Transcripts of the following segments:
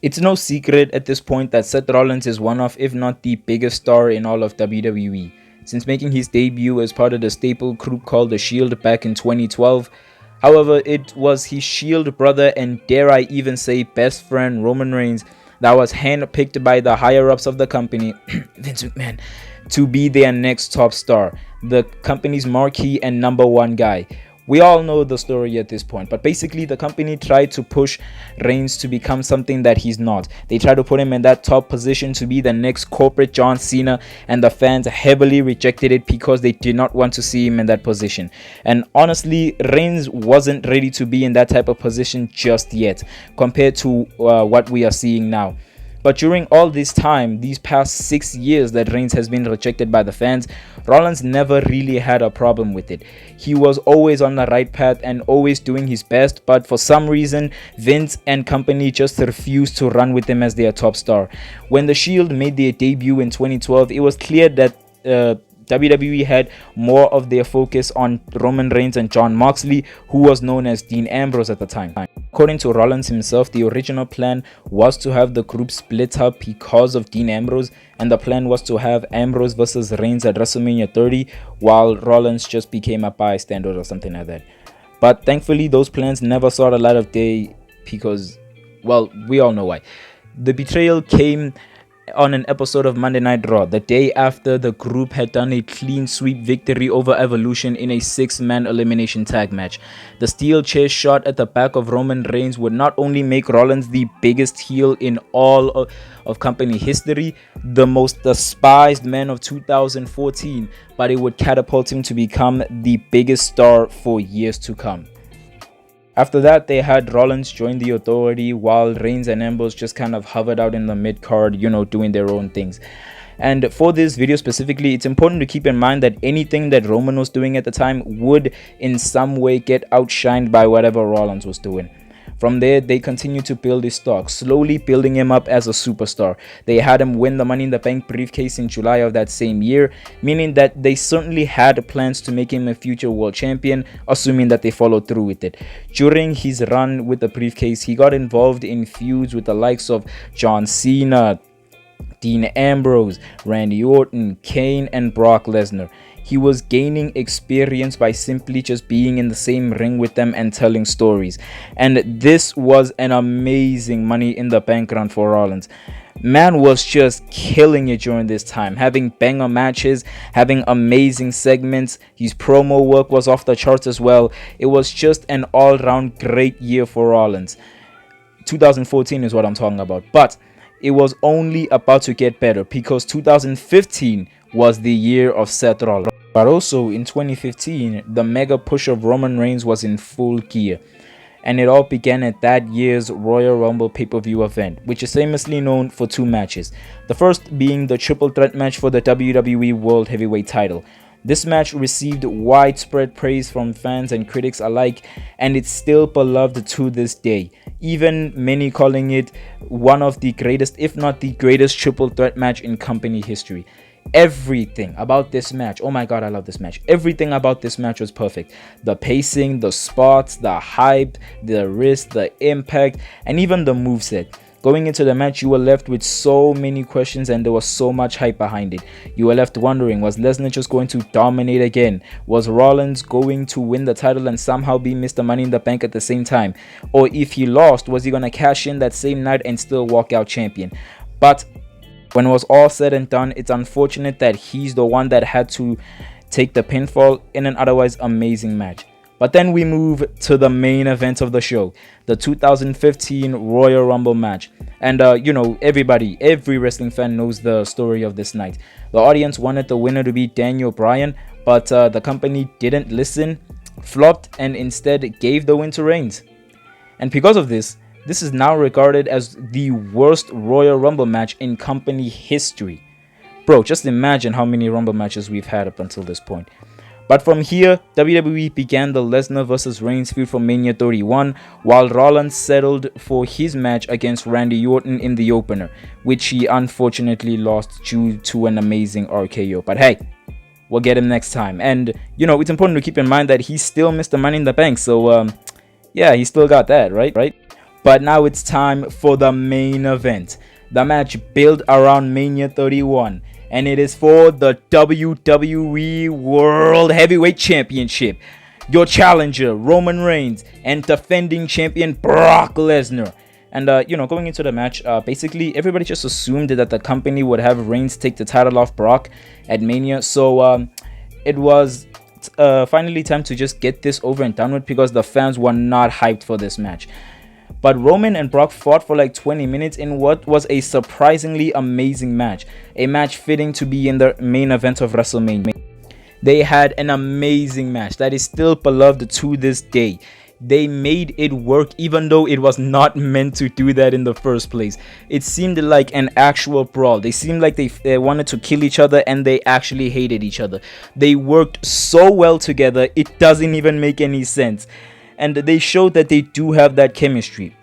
It's no secret at this point that Seth Rollins is one of, if not the biggest star in all of WWE. Since making his debut as part of the staple group called the S.H.I.E.L.D back in 2012, however, it was his S.H.I.E.L.D brother and, dare I even say, best friend Roman Reigns that was handpicked by the higher ups of the company, Vince McMahon, to be their next top star, the company's marquee and number one guy. We all know the story at this point, but basically the company tried to push Reigns to become something that he's not. They tried to put him in that top position to be the next corporate John Cena, and the fans heavily rejected it because they did not want to see him in that position. And honestly, Reigns wasn't ready to be in that type of position just yet compared to what we are seeing now. But during all this time, these past 6 years that Reigns has been rejected by the fans, Rollins never really had a problem with it. He was always on the right path and always doing his best, but for some reason, Vince and company just refused to run with him as their top star. When the S.H.I.E.L.D made their debut in 2012, it was clear that WWE had more of their focus on Roman Reigns and Jon Moxley, who was known as Dean Ambrose at the time. According to Rollins himself, the original plan was to have the group split up because of Dean Ambrose, and the plan was to have Ambrose versus Reigns at WrestleMania 30, while Rollins just became a bystander or something like that. But thankfully, those plans never saw the light of day because, well, we all know why. The betrayal came on an episode of Monday Night Raw, the day after the group had done a clean sweep victory over Evolution in a 6-man elimination tag match. The steel chair shot at the back of Roman Reigns would not only make Rollins the biggest heel in all of company history, the most despised man of 2014, but it would catapult him to become the biggest star for years to come. After that, they had Rollins join the Authority while Reigns and Ambrose just kind of hovered out in the mid-card, doing their own things. And for this video specifically, it's important to keep in mind that anything that Roman was doing at the time would in some way get outshined by whatever Rollins was doing. From there, they continued to build his stock, slowly building him up as a superstar. They had him win the Money in the Bank briefcase in July of that same year, meaning that they certainly had plans to make him a future world champion, assuming that they followed through with it. During his run with the briefcase, he got involved in feuds with the likes of John Cena, Dean Ambrose, Randy Orton, Kane, and Brock Lesnar. He was gaining experience by simply just being in the same ring with them and telling stories. And this was an amazing Money in the Bank run for Rollins. Man was just killing it during this time, having banger matches, having amazing segments. His promo work was off the charts as well. It was just an all-round great year for Rollins. 2014 is what I'm talking about. But it was only about to get better because 2015 was the year of Seth Rollins. But also in 2015, the mega push of Roman Reigns was in full gear. And it all began at that year's Royal Rumble pay-per-view event, which is famously known for 2 matches. The first being the triple threat match for the WWE World Heavyweight title. This match received widespread praise from fans and critics alike, and it's still beloved to this day, even many calling it one of the greatest, if not the greatest, triple threat match in company history. Everything about this match, oh my god, I love this match. Everything about this match was perfect. The pacing, the spots, the hype, the risk, the impact, and even the moveset. Going into the match, you were left with so many questions and there was so much hype behind it. You were left wondering, was Lesnar just going to dominate again? Was Rollins going to win the title and somehow be Mr. Money in the Bank at the same time? Or if he lost, was he going to cash in that same night and still walk out champion? But when it was all said and done, it's unfortunate that he's the one that had to take the pinfall in an otherwise amazing match. But then we move to the main event of the show, the 2015 Royal Rumble match. And every wrestling fan knows the story of this night. The audience wanted the winner to be Daniel Bryan, but the company didn't listen, flopped, and instead gave the win to Reigns. And because of this is now regarded as the worst Royal Rumble match in company history. Bro, just imagine how many Rumble matches we've had up until this point. But from here, WWE began the Lesnar vs Reigns feud from Mania 31, while Rollins settled for his match against Randy Orton in the opener, which he unfortunately lost due to an amazing RKO. But hey, we'll get him next time. And, it's important to keep in mind that he's still Mr. Money in the Bank, so, yeah, he still got that, right? But now it's time for the main event. The match built around Mania 31, and it is for the WWE World Heavyweight Championship. Your challenger, Roman Reigns, and defending champion Brock Lesnar. And, going into the match, basically everybody just assumed that the company would have Reigns take the title off Brock at Mania. So it was finally time to just get this over and done with, because the fans were not hyped for this match. But Roman and Brock fought for like 20 minutes in what was a surprisingly amazing match. A match fitting to be in the main event of WrestleMania. They had an amazing match that is still beloved to this day. They made it work even though it was not meant to do that in the first place. It seemed like an actual brawl. They seemed like they wanted to kill each other, and they actually hated each other. They worked so well together, it doesn't even make any sense. And they showed that they do have that chemistry.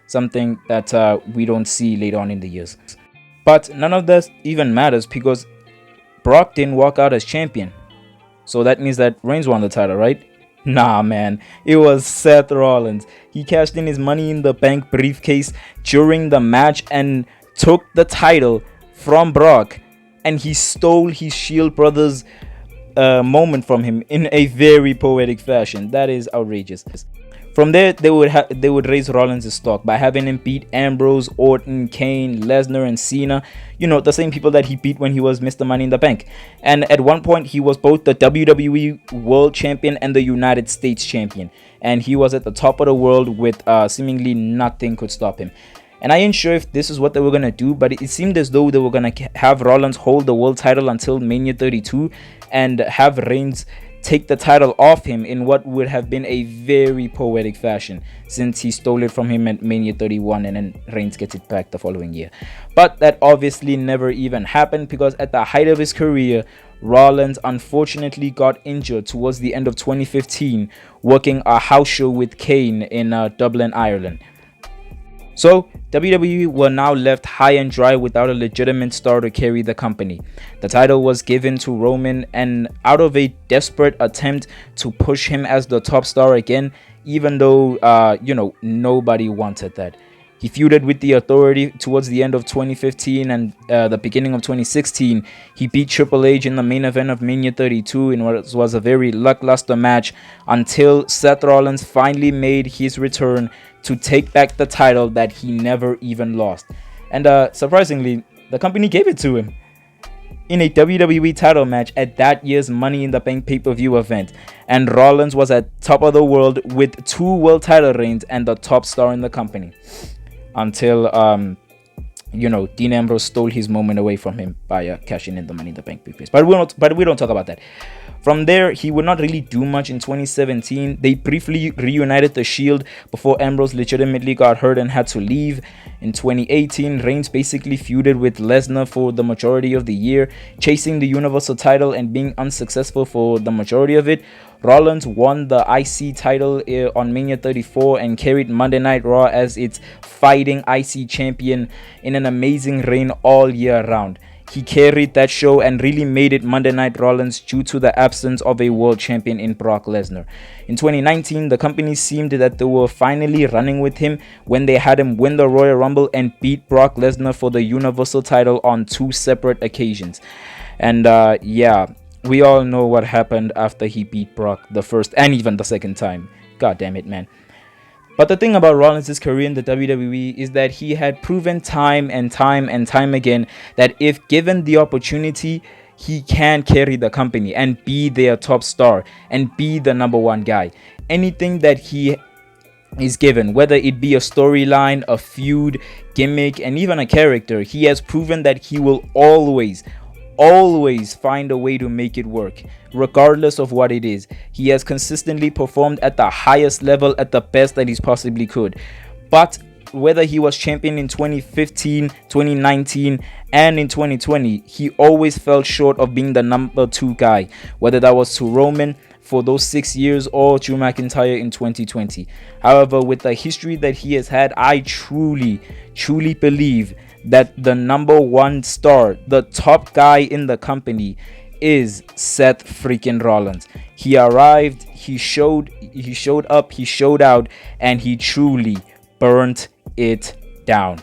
Something that we don't see later on in the years. But none of that even matters, because Brock didn't walk out as champion. So that means that Reigns won the title, right? Nah, man. It was Seth Rollins. He cashed in his Money in the Bank briefcase during the match and took the title from Brock. And he stole his Shield brothers' moment from him in a very poetic fashion. That is outrageous. From there, they would raise Rollins' stock by having him beat Ambrose, Orton, Kane, Lesnar, and Cena. The same people that he beat when he was Mr. Money in the Bank. And at one point, he was both the WWE World Champion and the United States Champion. And he was at the top of the world with seemingly nothing could stop him. And I ain't sure if this is what they were going to do, but it seemed as though they were going to have Rollins hold the world title until Mania 32 and have Reigns take the title off him in what would have been a very poetic fashion, since he stole it from him at Mania 31 and then Reigns gets it back the following year. But that obviously never even happened, because at the height of his career, Rollins unfortunately got injured towards the end of 2015 working a house show with Kane in Dublin, Ireland. So, WWE were now left high and dry without a legitimate star to carry the company. The title was given to Roman, and out of a desperate attempt to push him as the top star again, even though, nobody wanted that. He feuded with the Authority towards the end of 2015 and the beginning of 2016. He beat Triple H in the main event of Mania 32 in what was a very lackluster match, until Seth Rollins finally made his return to take back the title that he never even lost. And surprisingly, the company gave it to him in a WWE title match at that year's Money in the Bank pay-per-view event. And Rollins was at top of the world with 2 world title reigns and the top star in the company. Until, Dean Ambrose stole his moment away from him by cashing in the Money in the Bank briefcase. But we don't talk about that. From there, he would not really do much in 2017. They briefly reunited the Shield before Ambrose legitimately got hurt and had to leave. In 2018, Reigns basically feuded with Lesnar for the majority of the year, chasing the Universal title and being unsuccessful for the majority of it. Rollins won the IC title on Mania 34 and carried Monday Night Raw as its fighting IC champion in an amazing reign all year round. He carried that show and really made it Monday Night Rollins due to the absence of a world champion in Brock Lesnar. In 2019, the company seemed that they were finally running with him when they had him win the Royal Rumble and beat Brock Lesnar for the Universal title on 2 separate occasions. And we all know what happened after he beat Brock the first and even the second time. God damn it, man. But the thing about Rollins' career in the WWE is that he had proven time and time again that if given the opportunity, he can carry the company and be their top star and be the number one guy. Anything that he is given, whether it be a storyline, a feud, gimmick, and even a character, he has proven that he will always find a way to make it work, regardless of what it is. He has consistently performed at the highest level, at the best that he possibly could. But whether he was champion in 2015, 2019, and in 2020, he always fell short of being the number 2 guy, whether that was to Roman for those 6 years or Drew McIntyre in 2020. However, with the history that he has had, I truly believe that the number 1 star, the top guy in the company, is Seth freaking Rollins. He arrived, he showed up, he showed out, and he truly burnt it down.